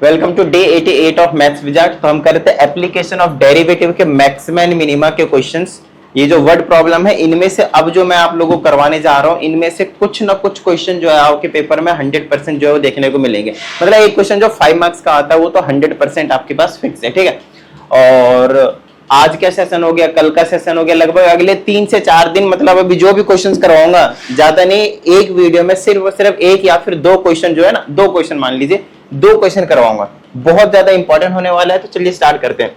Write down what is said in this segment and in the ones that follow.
Welcome to day 88 of maths wizard. तो हम कर रहे थे एप्लीकेशन ऑफ डेरिवेटिव के मैक्सिमा एंड मिनिमा के क्वेश्चंस। ये जो वर्ड प्रॉब्लम है इनमें से अब जो मैं आप लोगों को करवाने जा रहा हूं इनमें से कुछ ना कुछ क्वेश्चन जो है आपके पेपर में 100% जो है वो देखने को मिलेंगे। मतलब एक क्वेश्चन जो 5 मार्क्स का आता है वो तो 100% आपके पास फिक्स है, ठीक है। और आज का सेशन हो गया, कल का सेशन हो गया, लगभग अगले 3 से 4 दिन, मतलब अभी जो भी क्वेश्चंस करवाऊंगा ज्यादा नहीं, एक वीडियो में सिर्फ एक या फिर 2 क्वेश्चन जो है ना, 2 क्वेश्चन मान लीजिए, 2 क्वेश्चन करवाऊंगा। बहुत ज्यादा इंपॉर्टेंट होने वाला है। तो चलिए स्टार्ट करते हैं।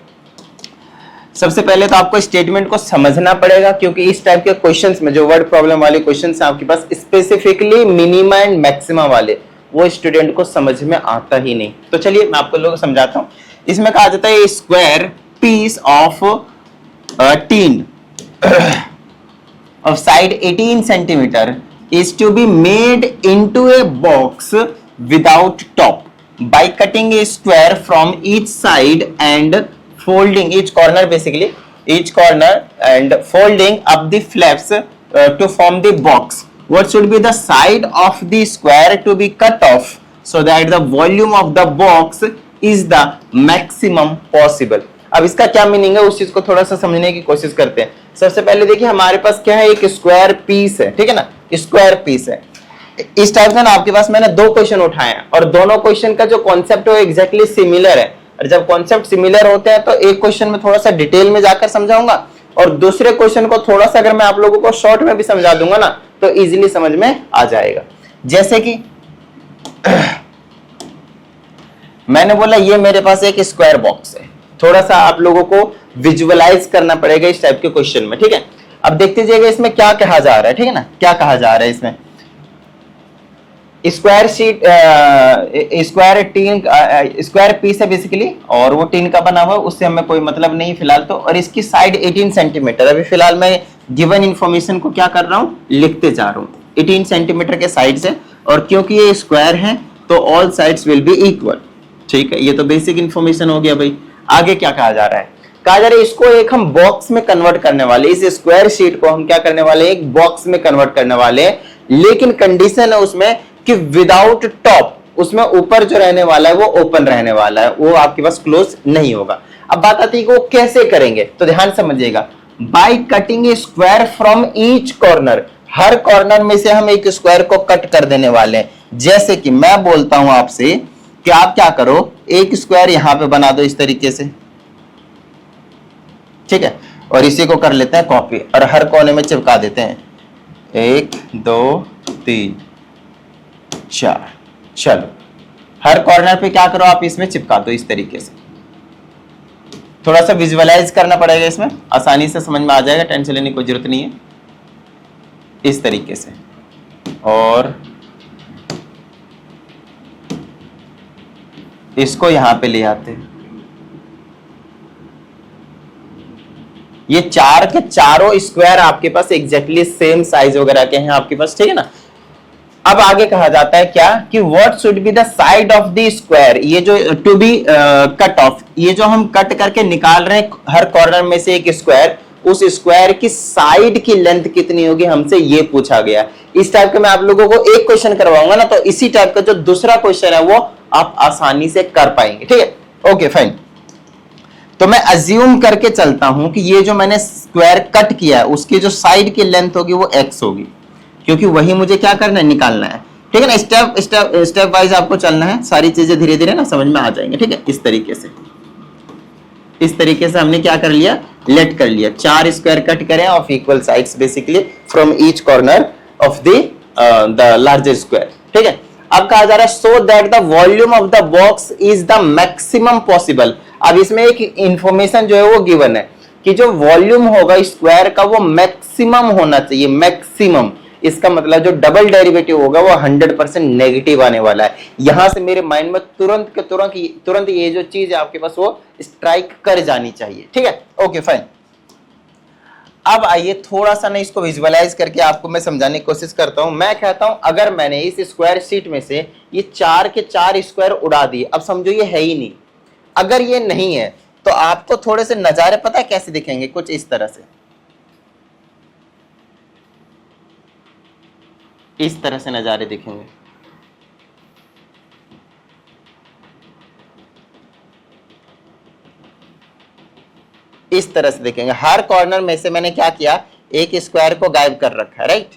सबसे पहले तो आपको स्टेटमेंट को समझना पड़ेगा, क्योंकि इस टाइप के क्वेश्चंस में जो वर्ड प्रॉब्लम वाले क्वेश्चंस हैं आपके पास, स्पेसिफिकली मिनिमा एंड मैक्सिमा वाले, वो स्टूडेंट को समझ में आता ही नहीं। तो चलिए मैं आपको लोगों को समझाता हूं। इसमें कहा जाता है square piece of tin of side 18 centimeter is to be made into a box without top by cutting a square from each side and folding each corner, basically each corner, and folding up the flaps to form the box. What should be the side of the square to be cut off so that the volume of the box is the maximum possible? अब इसका क्या meaning है उस चीज को थोड़ा सा समझने की कोशिश करते हैं। सबसे पहले देखिए हमारे पास क्या है, एक स्क्वायर पीस है, ठीक है ना, स्क्वायर पीस है। इस टाइप का ना आपके पास मैंने 2 क्वेश्चन उठाए हैं और दोनों क्वेश्चन का जो कॉन्सेप्ट है वो एग्जैक्टली सिमिलर है। और जब कॉन्सेप्ट सिमिलर होते हैं तो एक क्वेश्चन में थोड़ा सा डिटेल में जाकर समझाऊंगा और दूसरे क्वेश्चन को थोड़ा सा अगर मैं आप लोगों को शॉर्ट में भी समझा दूंगा ना तो इजिली समझ में आ जाएगा। जैसे कि मैंने बोला ये मेरे पास एक स्क्वायर बॉक्स है, थोड़ा सा आप लोगों को विजुअलाइज करना पड़ेगा इस टाइप के क्वेश्चन में, ठीक है। अब देखते जाइएगा इसमें क्या कहा जा रहा है, ठीक है ना, क्या कहा जा रहा है इसमें। Square sheet, square tin, square piece है बेसिकली, और वो टीन का बना हुआ है, उससे हमें कोई मतलब नहीं फिलहाल तो। और इसकी साइड 18 सेंटीमीटर, अभी फिलहाल मैं गिवन इंफॉर्मेशन को क्या कर रहा हूं, लिखते जा रहा हूं। 18 सेंटीमीटर के साइड्स है और क्योंकि ये स्क्वायर है तो all sides will be equal, ठीक है। ये तो बेसिक इंफॉर्मेशन हो गया भाई। आगे क्या कहा जा रहा है, कहा जा रहा है इसको एक हम बॉक्स में कन्वर्ट करने वाले, इस स्क्वायर शीट को हम क्या करने वाले, एक बॉक्स में कन्वर्ट करने वाले। लेकिन कंडीशन है उसमें कि विदाउट टॉप, उसमें ऊपर जो रहने वाला है वो ओपन रहने वाला है, वो आपके पास क्लोज नहीं होगा। अब बात आती है कि वो कैसे करेंगे, तो ध्यान समझिएगा। By cutting A square from each corner, her corner में से हम एक स्क्वायर को कट कर देने वाले हैं। जैसे कि मैं बोलता हूं आपसे कि आप क्या करो, एक स्क्वायर यहां पे बना दो इस तरीके से, ठीक है, और इसी को कर लेते हैं कॉपी और हर कोने में चिपका देते हैं। 1 2 3 4, चलो हर कॉर्नर पे क्या करो, आप इसमें चिपका दो इस तरीके से। थोड़ा सा विजुअलाइज करना पड़ेगा, इसमें आसानी से समझ में आ जाएगा, टेंशन लेने की कोई जरूरत नहीं है। इस तरीके से, और इसको यहां पे ले आते हैं। ये 4 के चारों स्क्वायर आपके पास एग्जैक्टली सेम साइज वगैरह के हैं आपके पास, ठीक है ना। अब आगे कहा जाता है क्या कि what should be the side of the square, ये जो टू बी कट ऑफ, ये जो हम कट करके निकाल रहे हैं हर कॉर्नर में से एक स्क्वायर, उस स्क्वायर की साइड की लेंथ कितनी होगी, हमसे ये पूछा गया। इस टाइप का मैं आप लोगों को एक क्वेश्चन करवाऊंगा ना, तो इसी टाइप का जो दूसरा क्वेश्चन है वो आप आसानी से कर पाएंगे, ठीक है। Okay fine. तो मैं अज्यूम करके चलता हूं कि ये जो मैंने स्क्वायर कट किया है उसकी जो साइड की लेंथ होगी वो x होगी, क्योंकि वही मुझे क्या करना है, निकालना है, ठीक है ना। स्टेप वाइज आपको चलना है, सारी चीजें धीरे धीरे ना समझ में आ जाएंगे, ठीक है। इस तरीके से हमने क्या कर लिया, लेट कर लिया, 4 स्क्वायर कट करें of equal sides basically from each corner of the largest square, ठीक है। अब कहा जा रहा है so that the volume of the box is the maximum possible. अब इसमें एक इंफॉर्मेशन जो है वो गिवन है कि जो वॉल्यूम होगा स्क्वायर का वो मैक्सिमम होना चाहिए, मैक्सिमम। इसका मतलब जो डबल डेरिवेटिव होगा वो 100% नेगेटिव आने वाला है। यहां से मेरे माइंड में तुरंत ये जो चीज है आपके पास वो स्ट्राइक कर जानी चाहिए, ठीक है। Okay fine. अब आइए थोड़ा सा ना इसको विजुअलाइज करके आपको मैं समझाने की कोशिश करता हूं। मैं कहता हूं अगर मैंने इस स्क्वायर शीट में से ये 4 के 4 स्क्वायर उड़ा दिए, अब समझो ये है ही नहीं। अगर ये नहीं है तो आपको थोड़े से नजारे पता है कैसे दिखेंगे, कुछ इस तरह से, इस तरह से नजारे दिखेंगे। इस तरह से देखेंगे, हर कॉर्नर में से मैंने क्या किया, एक स्क्वायर को गायब कर रखा है, राइट।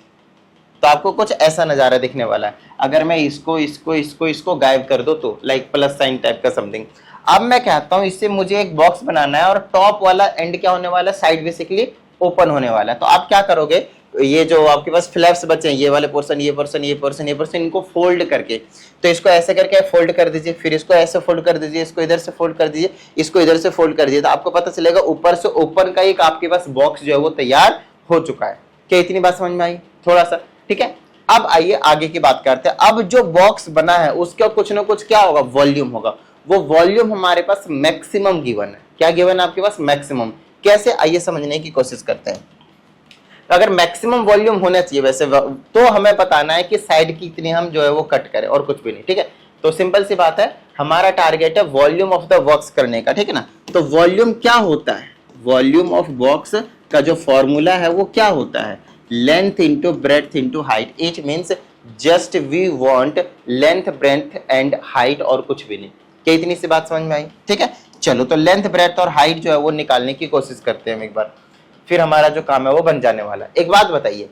तो आपको कुछ ऐसा नजारा दिखने वाला है। अगर मैं इसको इसको इसको इसको गायब कर दो तो लाइक प्लस साइन टाइप का समथिंग। अब मैं कहता हूं इससे मुझे एक बॉक्स बनाना है और टॉप वाला एंड क्या होने वाला है, साइड बेसिकली ओपन होने वाला है। तो आप क्या करोगे, ये जो आपके पास फ्लैप्स बचे हैं, ये वाले पोर्शन, ये पोर्शन, ये पोर्शन, ये पोर्शन, इनको फोल्ड करके, तो इसको ऐसे करके फोल्ड कर दीजिए, फिर इसको ऐसे फोल्ड कर दीजिए, इसको इधर से फोल्ड कर दीजिए, इसको इधर से फोल्ड कर दीजिए, तो आपको पता चलेगा ऊपर से ओपन का एक आपके पास बॉक्स जो है वो तैयार हो चुका है। क्या इतनी बात समझ में आई थोड़ा सा, ठीक है। अब आइए आगे की बात करते हैं। अब जो बॉक्स बना है उसका कुछ ना कुछ क्या होगा, वॉल्यूम होगा। वो वॉल्यूम हमारे पास मैक्सिमम गिवन है। क्या गिवन है आपके पास, मैक्सिमम। कैसे, आइए समझने की कोशिश करते हैं। तो अगर मैक्सिमम वॉल्यूम होना चाहिए वैसे, तो हमें बताना है कि साइड की इतनी हम जो है वो कट करें और कुछ भी नहीं, ठीक है। तो सिंपल सी बात है, हमारा टारगेट है वॉल्यूम ऑफ द बॉक्स करने का, ठीक है ना। तो वॉल्यूम क्या होता है, वॉल्यूम ऑफ बॉक्स का जो फॉर्मूला है वो क्या होता है, length into breadth into height. It means just we want length breadth and height और कुछ भी नहीं। क्या इतनी सी बात समझ में आई, ठीक है। चलो तो लेंथ ब्रेड्थ और हाइट जो है वो निकालने की कोशिश करते हैं हम एक बार, फिर हमारा जो काम है वो बन जाने वाला है। एक बात बताइए,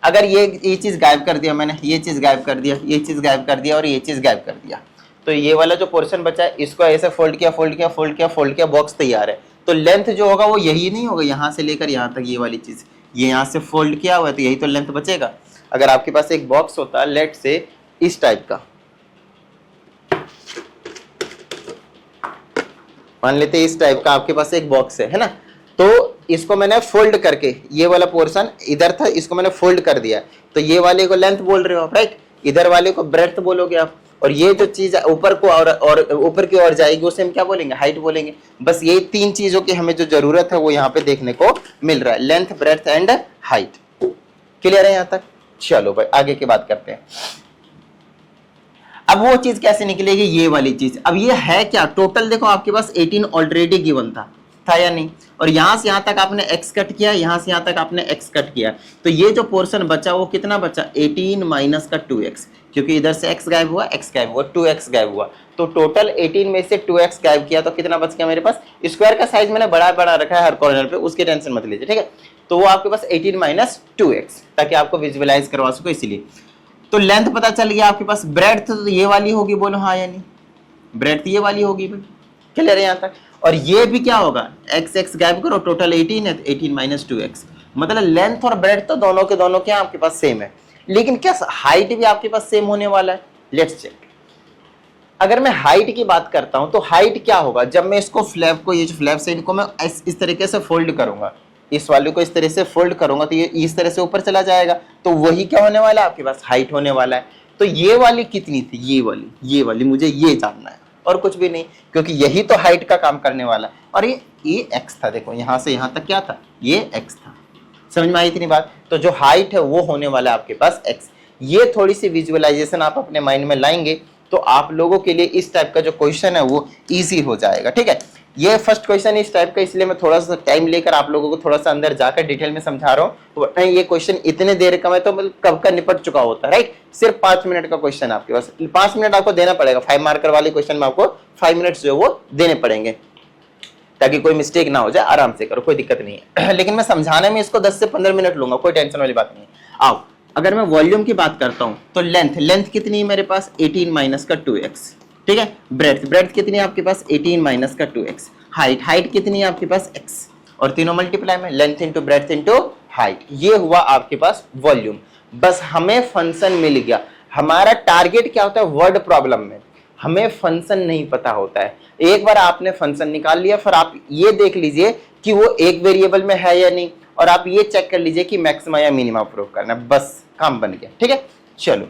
अगर ये चीज गायब कर दिया मैंने, ये चीज गायब कर दिया, ये चीज गायब कर दिया और ये चीज गायब कर दिया, तो ये वाला जो पोर्शन बचा है इसको ऐसे फोल्ड किया, फोल्ड किया, फोल्ड किया, फोल्ड किया, बॉक्स तैयार है। तो लेंथ जो होगा वो यही नहीं होगा, यहां से लेकर यहां तक ये वाली चीज, ये यहां से फोल्ड किया हुआ है तो यही तो लेंथ बचेगा। अगर आपके पास एक बॉक्स होता है लेट से इस टाइप का, मान लेते हैं इस टाइप का आपके पास एक बॉक्स है ना, तो इसको मैंने फोल्ड करके, ये वाला पोर्शन इधर था, इसको मैंने फोल्ड कर दिया, तो ये वाले को लेंथ बोल रहे हो आप, राइट। इधर वाले को ब्रेड्थ बोलोगे आप, और ये जो चीज ऊपर को और ऊपर की ओर जाएगी उसे हम क्या बोलेंगे, हाइट बोलेंगे। बस ये तीन चीजों की हमें जो जरूरत है वो यहाँ पे देखने को मिल रहा है, length breadth and height. Clear है यहाँ तक। चलो भाई आगे की बात करते हैं। अब वो चीज कैसे निकलेगी, ये वाली चीज। अब ये है क्या, टोटल देखो आपके पास 18 ऑलरेडी गिवन था या नहीं, और यहां से यहां तक आपने x कट किया, यहां से यहां तक आपने x कट किया, तो ये जो पोर्शन बचा वो कितना बचा, 18 माइनस का 2x, क्योंकि इधर से x गायब हुआ, x गायब हुआ, 2x गायब हुआ, तो टोटल 18 में से 2x गायब किया तो कितना बच गया मेरे पास। स्क्वायर का साइज मैंने बड़ा बड़ा रखा है हर कॉर्नर पे, उसकी टेंशन मत लीजिए, ठीक है। तो वो आपके पास 18 माइनस 2x, ताकि आपको विजुअलाइज करवा सको इसीलिए। तो लेंथ पता चल गया आपके पास, ब्रेड्थ तो ये वाली होगी, बोलो हाँ या नहीं, ब्रेड्थ ये वाली होगी भाई, क्लियर है यहाँ तक। और ये भी क्या होगा, x x गायब करो, टोटल 18 है, 18 माइनस 2x, मतलब लेंथ और ब्रेड्थ तो दोनों के दोनों क्या आपके पास सेम है, लेकिन क्या हाइट भी आपके पास सेम होने वाला है। Let's check. अगर मैं हाइट की बात करता हूं तो हाइट क्या होगा, जब मैं इसको फ्लैप को, ये जो फ्लैप्स है इनको मैं इस तरीके से फोल्ड करूंगा, इस वाले को इस तरह से फोल्ड करूंगा तो ये इस तरह से ऊपर चला जाएगा, तो वही क्या होने वाला है आपके पास, हाइट होने वाला है। तो ये वाली कितनी थी, ये वाली मुझे ये जानना है और कुछ भी नहीं, क्योंकि यही तो हाइट का काम करने वाला है। और ये x था, देखो यहां से यहां तक क्या था, ये x था। समझ में आई इतनी बात। तो जो हाइट है वो होने वाला है आपके पास x। ये थोड़ी सी विजुअलाइजेशन आप अपने माइंड में लाएंगे तो आप लोगों के लिए इस टाइप का जो क्वेश्चन है वो इजी हो जाएगा, ठीक है। ये फर्स्ट क्वेश्चन इस टाइप का, इसलिए मैं थोड़ा सा टाइम लेकर आप लोगों को थोड़ा सा अंदर जाकर डिटेल में समझा रहा हूँ। ये क्वेश्चन इतने देर का मैं तो कब का निपट चुका होता है, राइट। सिर्फ 5 मिनट का क्वेश्चन आपके पास, 5 मिनट आपको देना पड़ेगा। 5 मार्कर वाले क्वेश्चन में आपको 5 मिनट जो है वो देने पड़ेंगे, ताकि कोई मिस्टेक ना हो जाए। आराम से करो, कोई दिक्कत नहीं है। लेकिन मैं समझाने में इसको 10 से 15 मिनट लूंगा, कोई टेंशन वाली बात नहीं है। आओ, अगर मैं वॉल्यूम की बात करता हूं तो लेंथ कितनी है मेरे पास, 18 माइनस का 2x, ठीक है। ब्रेड्थ कितनी है आपके पास, 18 माइनस का 2x। हाइट कितनी है आपके पास, x, और तीनों मल्टीप्लाई में, length into breadth into height. ये हुआ आपके पास वॉल्यूम। बस हमें फंक्शन मिल गया। हमारा टारगेट क्या होता है, वर्ड प्रॉब्लम में हमें फंक्शन नहीं पता होता है। एक बार आपने फंक्शन निकाल लिया, फिर आप ये देख लीजिए कि वो एक वेरिएबल में है या नहीं, और आप ये चेक कर लीजिए कि मैक्सिमा या मिनिमा प्रूव करना, बस काम बन गया, ठीक है। चलो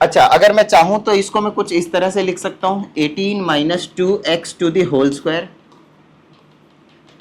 अच्छा, अगर मैं चाहूं तो इसको मैं कुछ इस तरह से लिख सकता हूं, 18 minus 2x to the whole square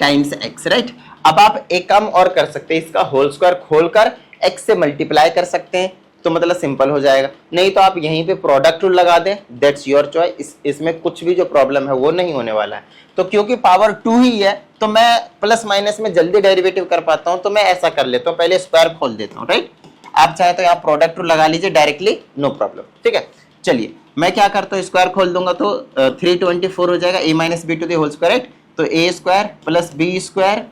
times x, right. अब आप एक काम और कर सकते हैं, इसका होल स्क्वायर खोलकर x से मल्टीप्लाई कर सकते हैं, तो मतलब सिंपल हो जाएगा। नहीं तो आप यहीं पे प्रोडक्ट रूल लगा दें, दैट्स योर चॉइस। इसमें कुछ भी जो प्रॉब्लम है वो नहीं होने वाला है। तो क्योंकि पावर 2 ही है तो मैं प्लस माइनस में जल्दी डेरिवेटिव कर पाता हूं, तो मैं ऐसा कर लेता हूं, पहले स्क्वायर खोल देता हूं, राइट। आप चाहे तो यहाँ प्रोडक्ट रूल लगा लीजिए डायरेक्टली, नो प्रॉब्लम, ठीक है। चलिए मैं क्या करता हूँ, स्क्वायर खोल दूंगा तो 324 हो जाएगा, a minus B to the whole square, right. तो A square plus B square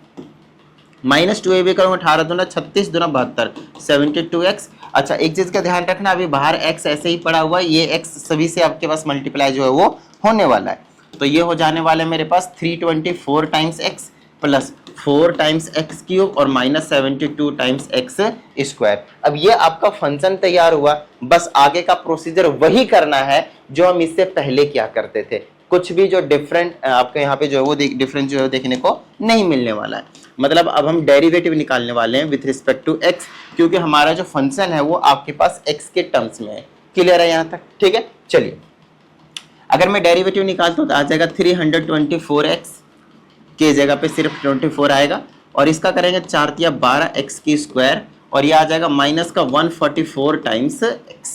minus 2ab करूंगा 18 दूना 36 दूना 72 72x। अच्छा एक चीज का ध्यान रखना, अभी बाहर x ऐसे ही पड़ा हुआ है, ये x सभी से आपके पास मल्टीप्लाई जो है वो होने वाला है, तो ये हो जाने वाला है मेरे पास 324 times x plus 4 times x cube और माइनस 72 टाइम्स एक्स स्क्वायर। अब ये आपका फंक्शन तैयार हुआ, बस आगे का प्रोसीजर वही करना है जो हम इससे पहले क्या करते थे, कुछ भी जो डिफरेंट आपके यहाँ पे जो है वो डिफरेंस जो है देखने को नहीं मिलने वाला है। मतलब अब हम डेरिवेटिव निकालने वाले हैं विथ रिस्पेक्ट टू एक्स, क्योंकि हमारा जो फंक्शन है वो आपके पास एक्स के टर्म्स में है। क्लियर है यहाँ तक? ठीक है, चलिए अगर मैं डेरिवेटिव निकालता हूँ तो आ जाएगा 324x के जगह पे सिर्फ 24 आएगा, और इसका करेंगे 4 तिया 12x की स्क्वायर, और ये आ जाएगा माइनस का 144 टाइम्स x।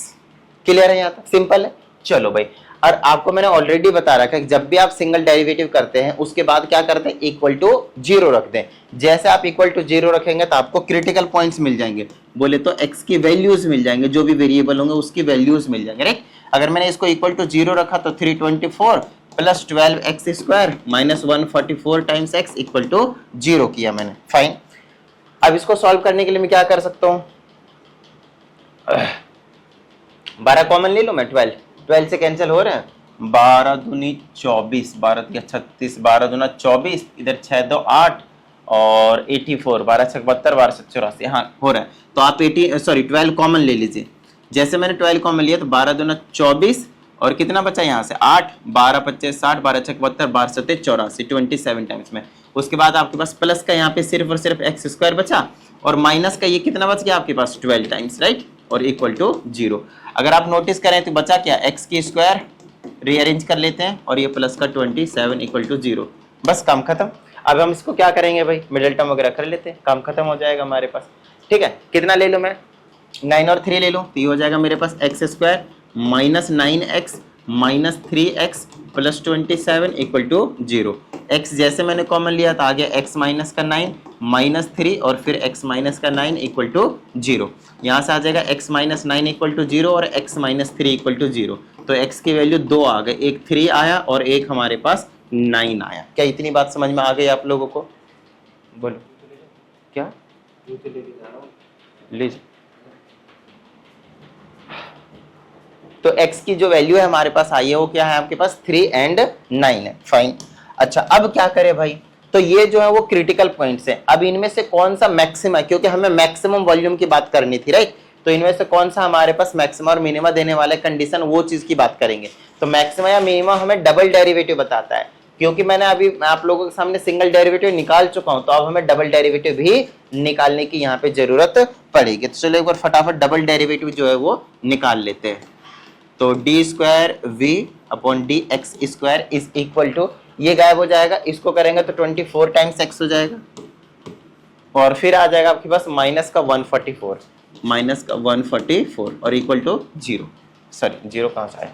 क्लियर है यहाँ तक? सिंपल है। चलो भाई, और आपको मैंने ऑलरेडी बता रखा है कि जब भी आप सिंगल डेरिवेटिव करते हैं उसके बाद क्या करते हैं, इक्वल टू 0 रखते हैं। जैसे आप इक्वल टू 0 रखेंगे तो आपको क्रिटिकल पॉइंट्स मिल जाएंगे, बोले तो x की वैल्यूज मिल जाएंगे, जो भी वेरिएबल होंगे उसकी वैल्यूज मिल जाएंगे, राइट। अगर मैंने इसको इक्वल टू 0 रखा तो 324 plus 12x square minus 144 times x equal to 0 किया मैंने, फाइन। अब इसको सॉल्व करने के लिए मैं क्या कर सकता हूँ, 12 कॉमन ले लो मैं, 12 से कैंसिल हो रहे हैं, 12 दूनी 24, 12 तिया 36, 12 दूना 24, इधर 6 2 8 और 84, 12 6 72, 12 7 84, हाँ हो रहा है। तो आप 12 कॉमन ले लीजिए। जैसे मैंने 12 कॉमन लिया तो 12 दूना 24 और कितना बचा यहाँ से 8, 12 25 60, 12 6 72, 12 7 84, 27 टाइम्स में। उसके बाद आपके पास प्लस का यहाँ पे सिर्फ और सिर्फ एक्स स्क्वायर बचा, और माइनस का ये कितना बच गया आपके पास 12 टाइम्स, राइट, और इक्वल टू 0। अगर आप नोटिस करें तो बचा क्या, एक्स की स्क्वायर रीअरेंज कर लेते हैं और ये प्लस का 27 इक्वल टू 0, बस काम खत्म। अब हम इसको क्या करेंगे भाई, मिडिल टर्म वगैरह कर लेते हैं, काम खत्म हो जाएगा हमारे पास। ठीक है, कितना ले लो मैं, 9 और 3 ले लो, तो ये हो जाएगा मेरे पास X square minus 9x minus 3x plus 27 equal to 0। x जैसे मैंने कॉमन लिया था आ गया x माइनस का 9 माइनस 3 और फिर x माइनस का 9 इक्वल टू 0। यहाँ से आ जाएगा x माइनस 9 इक्वल टू 0 और x माइनस 3 इक्वल टू 0। तो x की वैल्यू 2 आ गए, एक 3 आया और एक हमारे पास 9 आया। क्या इतनी बात समझ में आ गई आप लोगों को? बोलो क्या लीजिए। तो x की जो वैल्यू है हमारे पास आई है वो क्या है आपके पास 3 and 9 है, फाइन। अच्छा अब क्या करें भाई, तो ये जो है वो क्रिटिकल पॉइंट्स हैं। अब इनमें से कौन सा मैक्सिमम है, क्योंकि हमें मैक्सिमम वॉल्यूम की बात करनी थी, राइट, तो इनमें से कौन सा हमारे पास मैक्सिमम और मिनिमम देने वाला कंडीशन, वो चीज की बात करेंगे। तो मैक्सिमम या मिनिमम हमें डबल डेरिवेटिव बताता है, क्योंकि मैंने अभी आप लोगों के सामने सिंगल डेरिवेटिव निकाल चुका हूं, तो अब हमें डबल डेरिवेटिव भी निकालने की यहाँ पे जरूरत पड़ेगी। तो चलो एक बार फटाफट डबल डेरिवेटिव जो है वो निकाल लेते हैं। तो D square V upon D X square is equal to, ये गायब हो जाएगा, इसको करेंगे तो 24 टाइम्स एक्स हो जाएगा, और फिर आ जाएगा आपके पास माइनस का 144 और इक्वल टू 0। सॉरी 0 कहाँ से आया,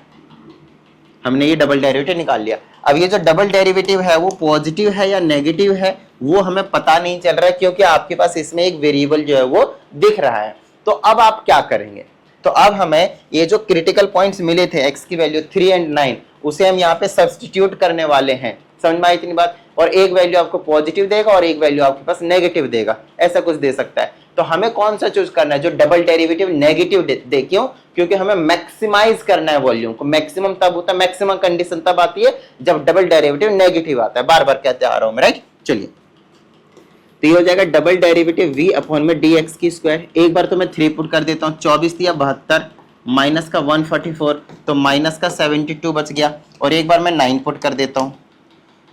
हमने ये डबल डेरिवेटिव निकाल लिया। अब ये जो डबल डेरिवेटिव है वो पॉजिटिव है या नेगेटिव है वो हमें पता नहीं चल रहा है, क्योंकि आपके पास इसमें एक वेरिएबल जो है वो दिख रहा है। तो अब आप क्या करेंगे, तो अब हमें ये जो क्रिटिकल पॉइंट्स मिले थे x की वैल्यू 3 and 9, उसे हम यहाँ पे सब्स्टिट्यूट करने वाले हैं। समझ में आई इतनी बात? और एक वैल्यू आपको पॉजिटिव देगा और एक वैल्यू आपके पास नेगेटिव देगा, ऐसा कुछ दे सकता है। तो हमें कौन सा चूज करना है, जो डबल डेरिवेटिव नेगेटिव दे। क्यों? क्योंकि हमें मैक्सिमाइज करना है वॉल्यूम को। मैक्सिमम तब होता है, मैक्सिमम कंडीशन तब आती है जब डबल डेरिवेटिव नेगेटिव आता है। बार बार कहते आ रहा हूं मैं, राइट। चलिए तो ये हो जाएगा डबल डेरिवेटिव v अपॉन में dx की स्क्वायर। एक बार तो मैं 3 पुट कर देता हूँ, 24 या 72 माइनस का 144, तो माइनस का 72 बच गया, और एक बार मैं 9 पुट कर देता हूँ,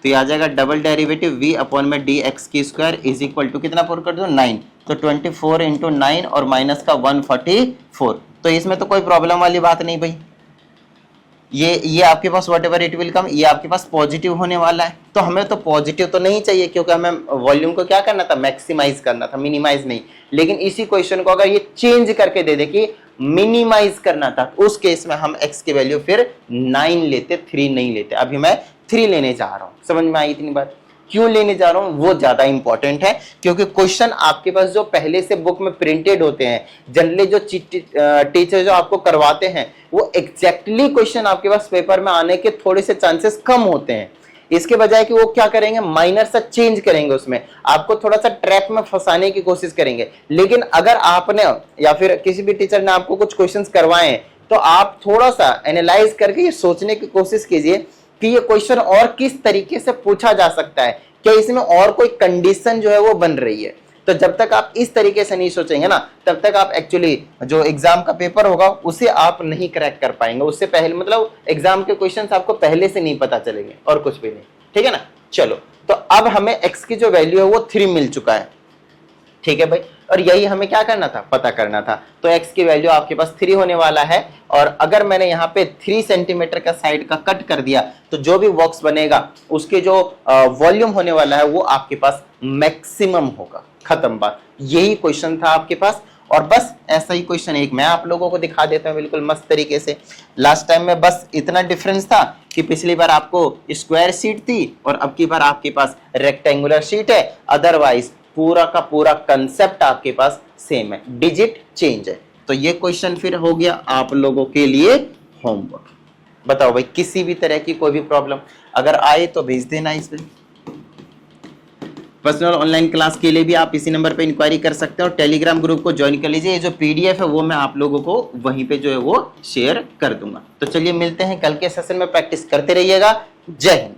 तो ये आ जाएगा डबल डेरिवेटिव v अपॉन में dx की स्क्वायर इज इक्वल टू, कितना पुट कर दो 9, तो 24 इंटू 9 और माइनस का 144। तो इसमें तो कोई प्रॉब्लम वाली बात नहीं भाई, ये आपके पास whatever it will come, ये आपके पास पॉजिटिव होने वाला है। तो हमें तो पॉजिटिव तो नहीं चाहिए, क्योंकि हमें वॉल्यूम को क्या करना था, मैक्सिमाइज करना था, मिनिमाइज नहीं। लेकिन इसी क्वेश्चन को अगर ये चेंज करके दे दे कि मिनिमाइज करना था, उस केस में हम x की वैल्यू फिर 9 लेते, 3 नहीं लेते। अभी मैं 3 लेने जा रहा हूं। समझ में आई इतनी बात? क्यों लेने जा रहा हूं वो ज्यादा इंपॉर्टेंट है, क्योंकि क्वेश्चन आपके पास जो पहले से बुक में प्रिंटेड होते हैं, जनरली जो टीचर जो आपको करवाते हैं, वो एग्जैक्टली क्वेश्चन आपके पास पेपर में आने के थोड़े से चांसेस कम होते हैं। इसके बजाय कि वो क्या करेंगे, माइनर सा चेंज करेंगे, उसमें आपको थोड़ा सा ट्रैप में फंसाने की कोशिश करेंगे। लेकिन अगर आपने या फिर किसी भी टीचर ने आपको कुछ क्वेश्चंस करवाए हैं, तो आप थोड़ा सा एनालाइज करके ये सोचने की कोशिश कीजिए कि ये क्वेश्चन और किस तरीके से पूछा जा सकता है, क्या इसमें और कोई कंडीशन जो है वो बन रही है। तो जब तक आप इस तरीके से नहीं सोचेंगे ना, तब तक आप एक्चुअली जो एग्जाम का पेपर होगा उसे आप नहीं क्रैक कर पाएंगे। उससे पहले मतलब एग्जाम के क्वेश्चंस आपको पहले से नहीं पता चलेंगे और कुछ भी नहीं, ठीक है ना। चलो, तो अब हमें x की जो वैल्यू है वो 3 मिल चुका है, ठीक है भाई, और यही हमें क्या करना था, पता करना था। तो x की वैल्यू आपके पास 3 होने वाला है, और अगर मैंने यहाँ पे 3 सेंटीमीटर का साइड का कट कर दिया, तो जो भी बॉक्स बनेगा उसके जो वॉल्यूम होने वाला है वो आपके पास मैक्सिमम होगा। खत्म बात, यही क्वेश्चन था आपके पास। और बस ऐसा ही क्वेश्चन एक मैं आप लोगों को दिखा देता हूँ बिल्कुल मस्त तरीके से। लास्ट टाइम में बस इतना डिफरेंस था कि पिछली बार आपको स्क्वायर शीट थी और अब की बार आपके पास रेक्टेंगुलर शीट है, अदरवाइज पूरा का पूरा कंसेप्ट आपके पास सेम है, डिजिट चेंज है। तो ये क्वेश्चन फिर हो गया आप लोगों के लिए होमवर्क। बताओ भाई, किसी भी तरह की कोई भी प्रॉब्लम अगर आए तो भेज देना। इसमें पर्सनल ऑनलाइन क्लास के लिए भी आप इसी नंबर पे इंक्वायरी कर सकते हो, और टेलीग्राम ग्रुप को ज्वाइन कर लीजिए। ये जो पीडीएफ है वो मैं आप लोगों को वहीं पे जो है वो शेयर कर दूंगा। तो चलिए मिलते हैं कल के सेशन में, प्रैक्टिस करते रहिएगा। जय हिंद।